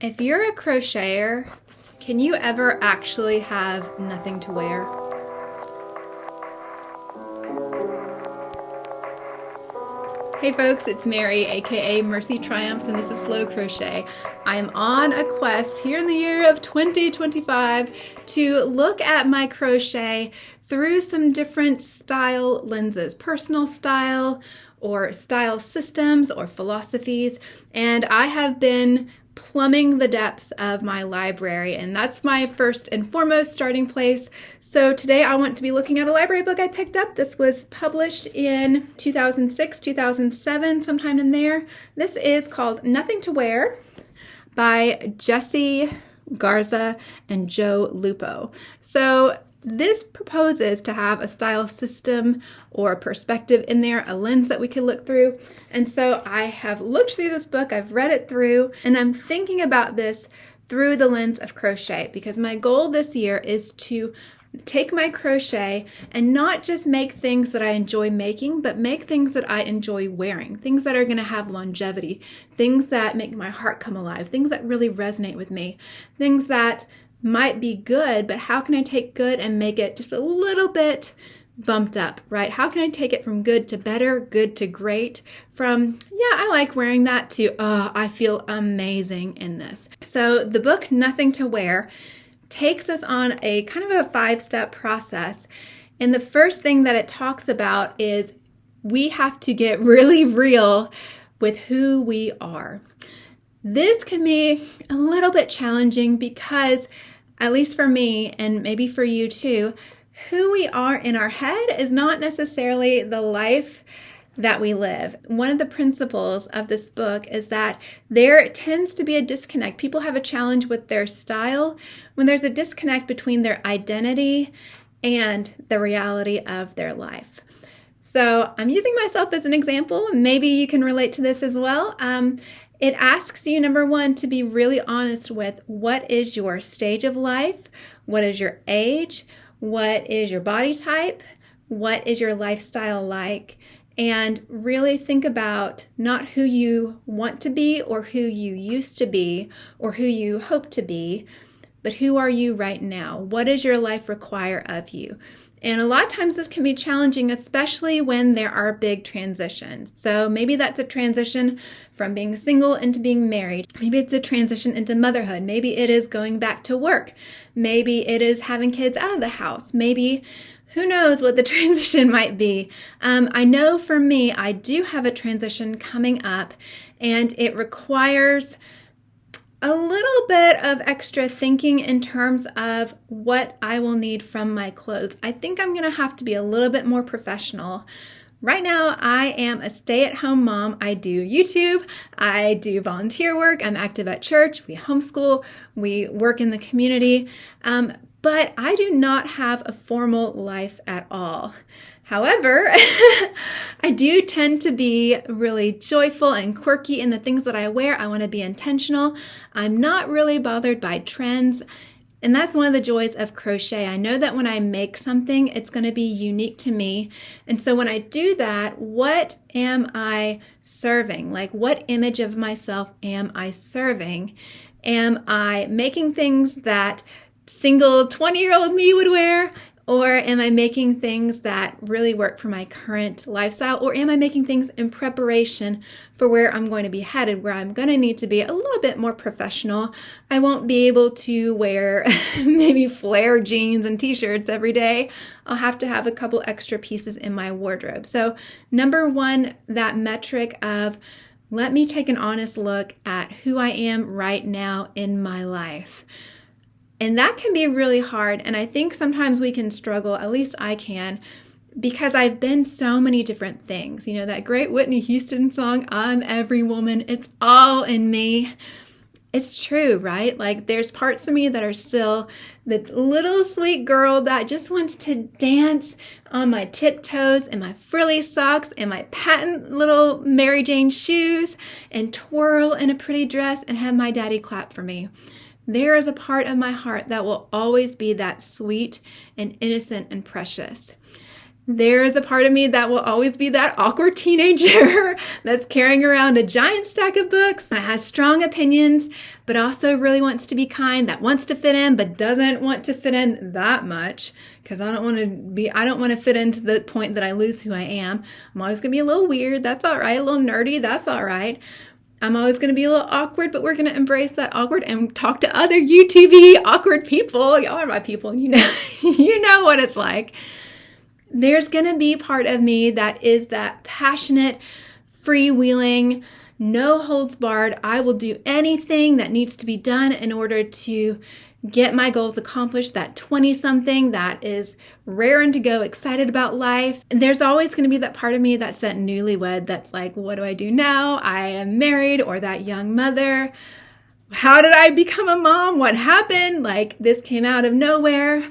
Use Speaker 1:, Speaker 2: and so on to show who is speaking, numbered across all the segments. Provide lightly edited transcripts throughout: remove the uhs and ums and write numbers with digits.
Speaker 1: If you're a crocheter, can you ever actually have nothing to wear? Hey folks, it's Mary, aka MercyTriumphs, and this is Slow Crochet. I am on a quest here in the year of 2025 to look at my crochet through some different style lenses, personal style or style systems or philosophies, and I have been plumbing the depths of my library, and that's my first and foremost starting place. So today I want to be looking at a library book I picked up. This was published in 2006, 2007, sometime in there. This is called Nothing to Wear by Jessie, Garza, and Joe Lupo. So this proposes to have a style system or a perspective in there, a lens that we could look through. And so I have looked through this book, I've read it through, and I'm thinking about this through the lens of crochet, because my goal this year is to take my crochet and not just make things that I enjoy making, but make things that I enjoy wearing, things that are going to have longevity, things that make my heart come alive, things that really resonate with me, things that might be good, but how can I take good and make it just a little bit bumped up, right? How can I take it from good to better, good to great, from, yeah, I like wearing that, to, oh, I feel amazing in this. So the book, Nothing to Wear, takes us on a kind of a 5-step process. And the first thing that it talks about is we have to get really real with who we are. This can be a little bit challenging because, at least for me, and maybe for you too, who we are in our head is not necessarily the life that we live. One of the principles of this book is that there tends to be a disconnect. People have a challenge with their style when there's a disconnect between their identity and the reality of their life. So I'm using myself as an example. Maybe you can relate to this as well. It asks you, number one, to be really honest with what is your stage of life, what is your age, what is your body type, what is your lifestyle like, and really think about not who you want to be or who you used to be or who you hope to be, but who are you right now? What does your life require of you? And a lot of times this can be challenging, especially when there are big transitions. So maybe that's a transition from being single into being married. Maybe it's a transition into motherhood. Maybe it is going back to work. Maybe it is having kids out of the house. Maybe, who knows what the transition might be. I know for me, I do have a transition coming up, and it requires a little bit of extra thinking in terms of what I will need from my clothes. I think I'm going to have to be a little bit more professional. Right now, I am a stay-at-home mom. I do YouTube, I do volunteer work, I'm active at church, we homeschool, we work in the community, but I do not have a formal life at all. However, I do tend to be really joyful and quirky in the things that I wear. I want to be intentional. I'm not really bothered by trends. And that's one of the joys of crochet. I know that when I make something, it's going to be unique to me. And so when I do that, what am I serving? Like, what image of myself am I serving? Am I making things that single 20-year-old me would wear? Or am I making things that really work for my current lifestyle? Or am I making things in preparation for where I'm going to be headed, where I'm going to need to be a little bit more professional? I won't be able to wear maybe flare jeans and t-shirts every day. I'll have to have a couple extra pieces in my wardrobe. So number one, that metric of let me take an honest look at who I am right now in my life. And that can be really hard. And I think sometimes we can struggle, at least I can, because I've been so many different things. You know, that great Whitney Houston song, I'm every woman, it's all in me. It's true, right? Like, there's parts of me that are still the little sweet girl that just wants to dance on my tiptoes and my frilly socks and my patent little Mary Jane shoes and twirl in a pretty dress and have my daddy clap for me. There is a part of my heart that will always be that sweet and innocent and precious. There is a part of me that will always be that awkward teenager that's carrying around a giant stack of books, that has strong opinions, but also really wants to be kind, that wants to fit in, but doesn't want to fit in that much, because I don't want to fit in to the point that I lose who I am. I'm always going to be a little weird. That's all right. A little nerdy. That's all right. I'm always going to be a little awkward, but we're going to embrace that awkward and talk to other UTV awkward people. Y'all are my people. You know what it's like. There's going to be part of me that is that passionate, freewheeling, no holds barred. I will do anything that needs to be done in order to get my goals accomplished. That 20-something that is raring to go, excited about life. And there's always going to be that part of me that's that newlywed that's like, what do I do now? I am married, or that young mother. How did I become a mom? What happened? Like, this came out of nowhere.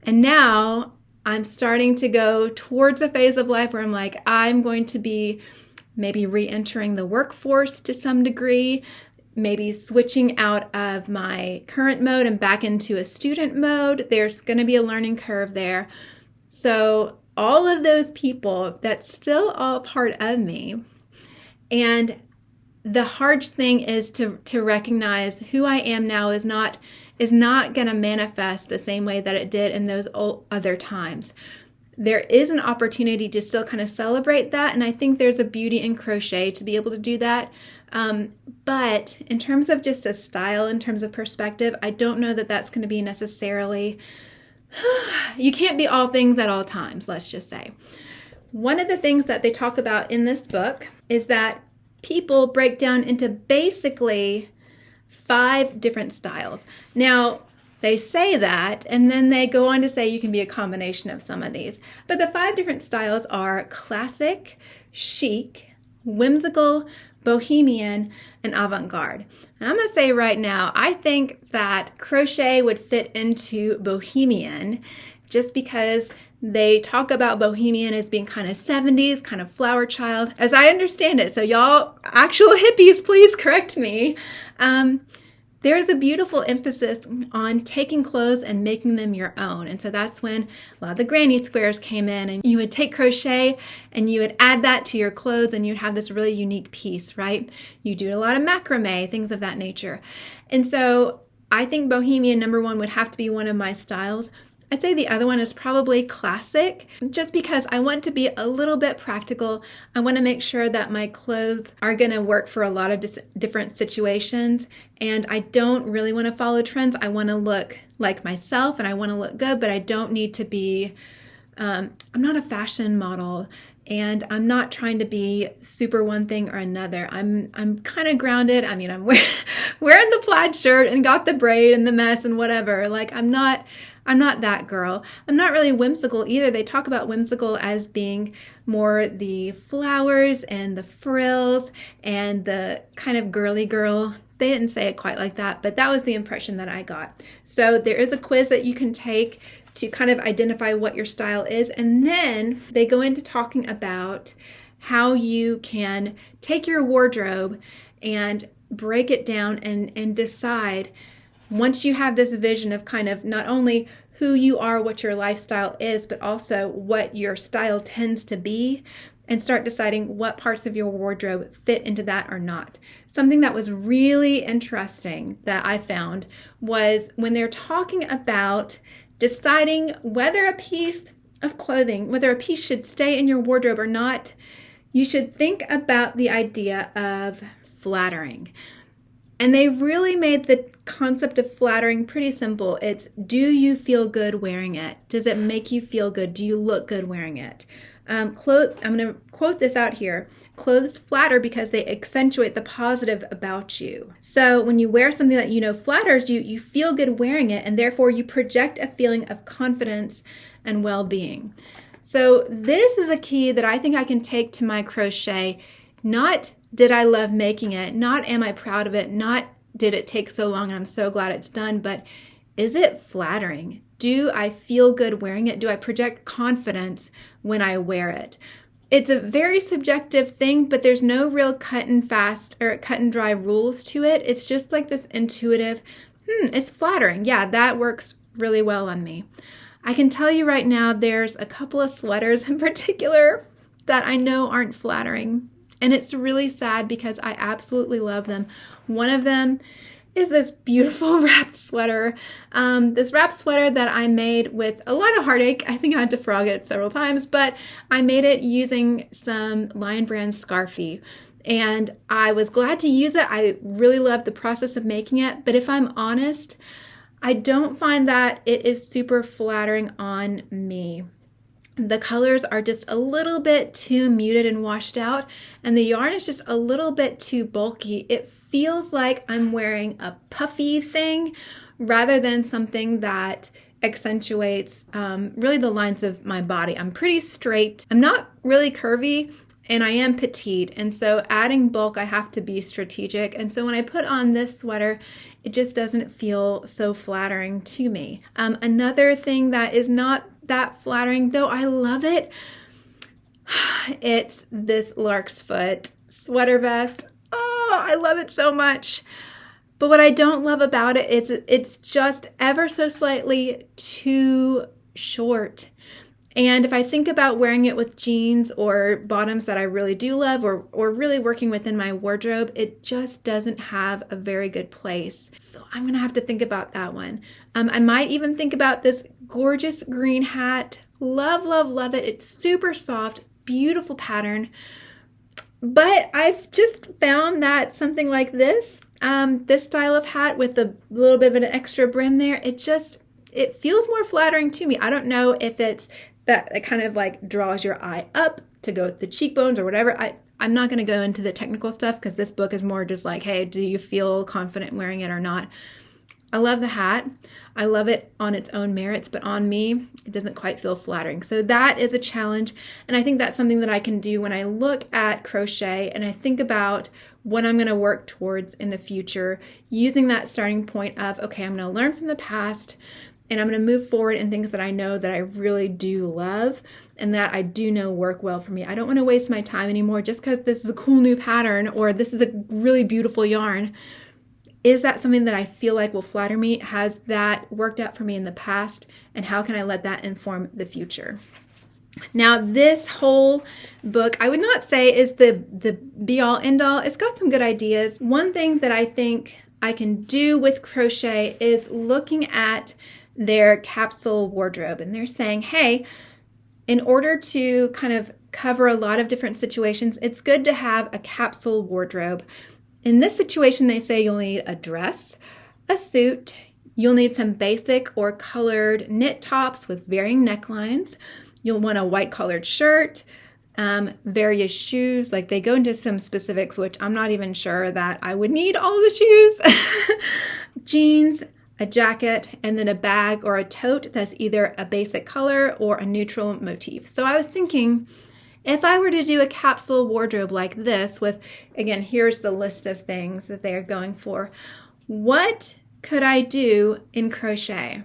Speaker 1: And now I'm starting to go towards a phase of life where I'm like, I'm going to be maybe re-entering the workforce to some degree, maybe switching out of my current mode and back into a student mode. There's going to be a learning curve there. So all of those people, that's still all part of me. And the hard thing is to recognize who I am now is not going to manifest the same way that it did in those other times. There is an opportunity to still kind of celebrate that, and I think there's a beauty in crochet to be able to do that. But in terms of just a style, in terms of perspective, I don't know that that's going to be necessarily, you can't be all things at all times, let's just say. One of the things that they talk about in this book is that people break down into basically 5 different styles. Now, they say that, and then they go on to say you can be a combination of some of these. But the 5 different styles are classic, chic, whimsical, bohemian, and avant-garde. And I'm going to say right now, I think that crochet would fit into bohemian just because they talk about bohemian as being kind of 70s, kind of flower child, as I understand it. So y'all, actual hippies, please correct me. There's a beautiful emphasis on taking clothes and making them your own. And so that's when a lot of the granny squares came in, and you would take crochet and you would add that to your clothes and you'd have this really unique piece, right? You do a lot of macrame, things of that nature. And so I think bohemian, number 1, would have to be one of my styles. I'd say the other one is probably classic, just because I want to be a little bit practical. I want to make sure that my clothes are going to work for a lot of different situations, and I don't really want to follow trends. I want to look like myself, and I want to look good, but I don't need to be, I'm not a fashion model, and I'm not trying to be super one thing or another. I'm kind of grounded. I mean, I'm wearing the plaid shirt and got the braid and the mess and whatever. Like, I'm not that girl. I'm not really whimsical either. They talk about whimsical as being more the flowers and the frills and the kind of girly girl. They didn't say it quite like that, but that was the impression that I got. So there is a quiz that you can take to kind of identify what your style is. And then they go into talking about how you can take your wardrobe and break it down and decide, once you have this vision of kind of not only who you are, what your lifestyle is, but also what your style tends to be, and start deciding what parts of your wardrobe fit into that or not. Something that was really interesting that I found was when they're talking about deciding whether a piece of clothing, whether a piece should stay in your wardrobe or not, you should think about the idea of flattering. And they really made the concept of flattering pretty simple. It's, do you feel good wearing it? Does it make you feel good? Do you look good wearing it? I'm going to quote this out here. Clothes flatter because they accentuate the positive about you. So when you wear something that you know flatters you, you feel good wearing it, and therefore you project a feeling of confidence and well-being. So this is a key that I think I can take to my crochet. Not did I love making it, not am I proud of it, not did it take so long and I'm so glad it's done, but is it flattering? Do I feel good wearing it? Do I project confidence when I wear it? It's a very subjective thing, but there's no real cut and dry rules to it. It's just like this intuitive, it's flattering. Yeah, that works really well on me. I can tell you right now, there's a couple of sweaters in particular that I know aren't flattering. And it's really sad because I absolutely love them. One of them is this beautiful wrapped sweater. This wrapped sweater that I made with a lot of heartache. I think I had to frog it several times, but I made it using some Lion Brand Scarfie. And I was glad to use it. I really loved the process of making it. But if I'm honest, I don't find that it is super flattering on me. The colors are just a little bit too muted and washed out, and the yarn is just a little bit too bulky. It feels like I'm wearing a puffy thing rather than something that accentuates really the lines of my body. I'm pretty straight. I'm not really curvy, and I am petite, and so adding bulk, I have to be strategic. And so when I put on this sweater, it just doesn't feel so flattering to me. Another thing that is not that flattering, though I love it, it's this lark's foot sweater vest. Oh, I love it so much. But what I don't love about it is it's just ever so slightly too short. And if I think about wearing it with jeans or bottoms that I really do love, or really working within my wardrobe, it just doesn't have a very good place. So I'm gonna have to think about that one. I might even think about this gorgeous green hat. Love, love, love it. It's super soft, beautiful pattern. But I've just found that something like this, this style of hat with a little bit of an extra brim there, it feels more flattering to me. I don't know if it's that it kind of like draws your eye up to go with the cheekbones or whatever. I'm not going to go into the technical stuff because this book is more just like, hey, do you feel confident wearing it or not? I love the hat. I love it on its own merits, but on me, it doesn't quite feel flattering. So that is a challenge. And I think that's something that I can do when I look at crochet and I think about what I'm going to work towards in the future, using that starting point of, okay, I'm going to learn from the past, and I'm going to move forward in things that I know that I really do love and that I do know work well for me. I don't want to waste my time anymore just because this is a cool new pattern or this is a really beautiful yarn. Is that something that I feel like will flatter me? Has that worked out for me in the past? And how can I let that inform the future? Now, this whole book, I would not say is the be-all, end-all. It's got some good ideas. One thing that I think I can do with crochet is looking at their capsule wardrobe, and they're saying, hey, in order to kind of cover a lot of different situations, it's good to have a capsule wardrobe. In this situation, they say you'll need a dress, a suit, you'll need some basic or colored knit tops with varying necklines, you'll want a white colored shirt, various shoes, like they go into some specifics, which I'm not even sure that I would need all the shoes, jeans, a jacket, and then a bag or a tote that's either a basic color or a neutral motif. So I was thinking, if I were to do a capsule wardrobe like this with, again, here's the list of things that they are going for, what could I do in crochet?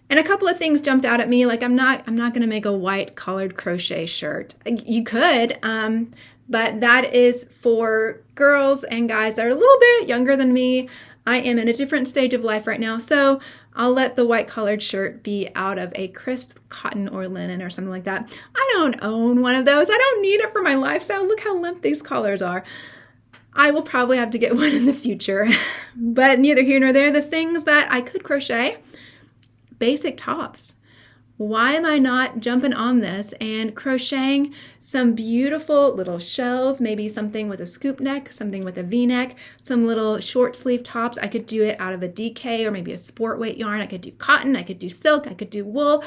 Speaker 1: And a couple of things jumped out at me, like I'm not going to make a white collared crochet shirt. You could, but that is for girls and guys that are a little bit younger than me. I am in a different stage of life right now, so I'll let the white collared shirt be out of a crisp cotton or linen or something like that. I don't own one of those. I don't need it for my lifestyle. Look how limp these collars are. I will probably have to get one in the future, but neither here nor there. The things that I could crochet, basic tops. Why am I not jumping on this and crocheting some beautiful little shells, maybe something with a scoop neck, something with a V-neck, some little short sleeve tops. I could do it out of a DK or maybe a sport weight yarn. I could do cotton, I could do silk, I could do wool.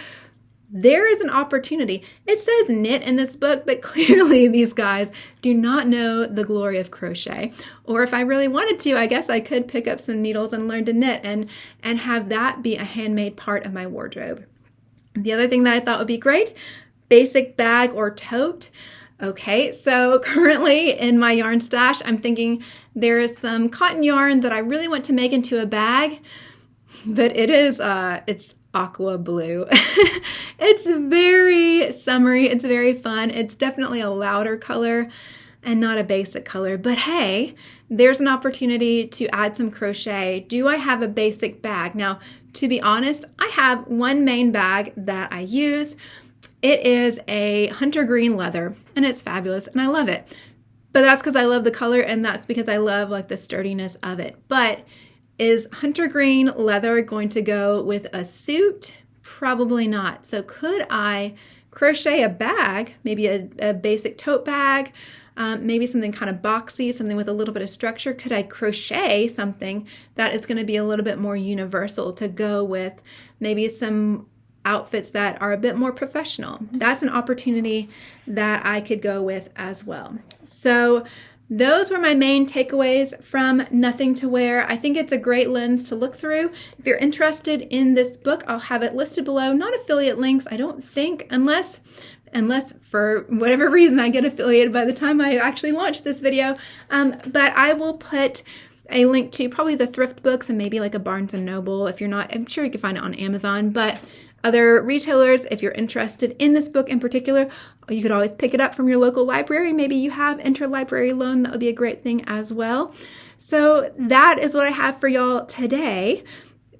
Speaker 1: There is an opportunity. It says knit in this book, but clearly these guys do not know the glory of crochet. Or if I really wanted to, I guess I could pick up some needles and learn to knit and have that be a handmade part of my wardrobe. The other thing that I thought would be great, basic bag or tote. Okay, so currently in my yarn stash, I'm thinking there is some cotton yarn that I really want to make into a bag, but it's aqua blue. It's very summery, it's very fun. It's definitely a louder color. and not a basic color. But hey, there's an opportunity to add some crochet. Do I have a basic bag? Now, to be honest, I have one main bag that I use. It is a hunter green leather, and it's fabulous, and I love it. But that's because I love the color, and that's because I love like the sturdiness of it. But is hunter green leather going to go with a suit? Probably not. So could I crochet a bag, maybe a basic tote bag, maybe something kind of boxy, something with a little bit of structure? Could I crochet something that is going to be a little bit more universal to go with maybe some outfits that are a bit more professional? That's an opportunity that I could go with as well. So those were my main takeaways from Nothing to Wear. I think it's a great lens to look through. If you're interested in this book, I'll have it listed below. Not affiliate links, I don't think, unless for whatever reason I get affiliated by the time I actually launch this video. But I will put a link to probably the thrift books and maybe like a Barnes & Noble. If you're not, I'm sure you can find it on Amazon, but other retailers, if you're interested in this book in particular, you could always pick it up from your local library. Maybe you have interlibrary loan. That would be a great thing as well. So that is what I have for y'all today.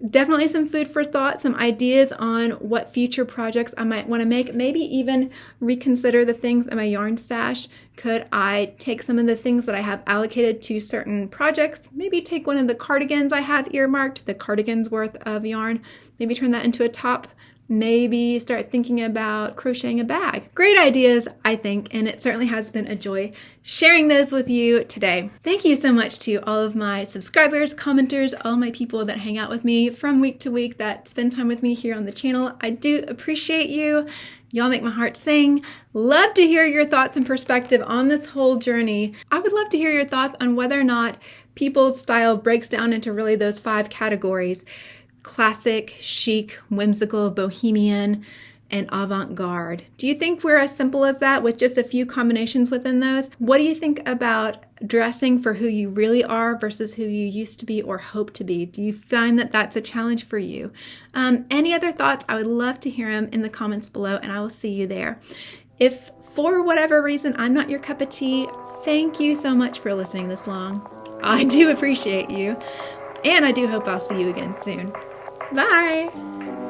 Speaker 1: Definitely some food for thought, some ideas on what future projects I might want to make, maybe even reconsider the things in my yarn stash. Could I take some of the things that I have allocated to certain projects, maybe take one of the cardigans I have earmarked, the cardigan's worth of yarn, maybe turn that into a top, maybe start thinking about crocheting a bag. Great ideas, I think, and it certainly has been a joy sharing those with you today. Thank you so much to all of my subscribers, commenters, all my people that hang out with me from week to week, that spend time with me here on the channel. I do appreciate you. Y'all make my heart sing. Love to hear your thoughts and perspective on this whole journey. I would love to hear your thoughts on whether or not people's style breaks down into really those 5 categories: classic, chic, whimsical, bohemian, and avant-garde. Do you think we're as simple as that with just a few combinations within those? What do you think about dressing for who you really are versus who you used to be or hope to be? Do you find that that's a challenge for you? Any other thoughts? I would love to hear them in the comments below, and I will see you there. If for whatever reason I'm not your cup of tea, thank you so much for listening this long. I do appreciate you, and I do hope I'll see you again soon. Bye!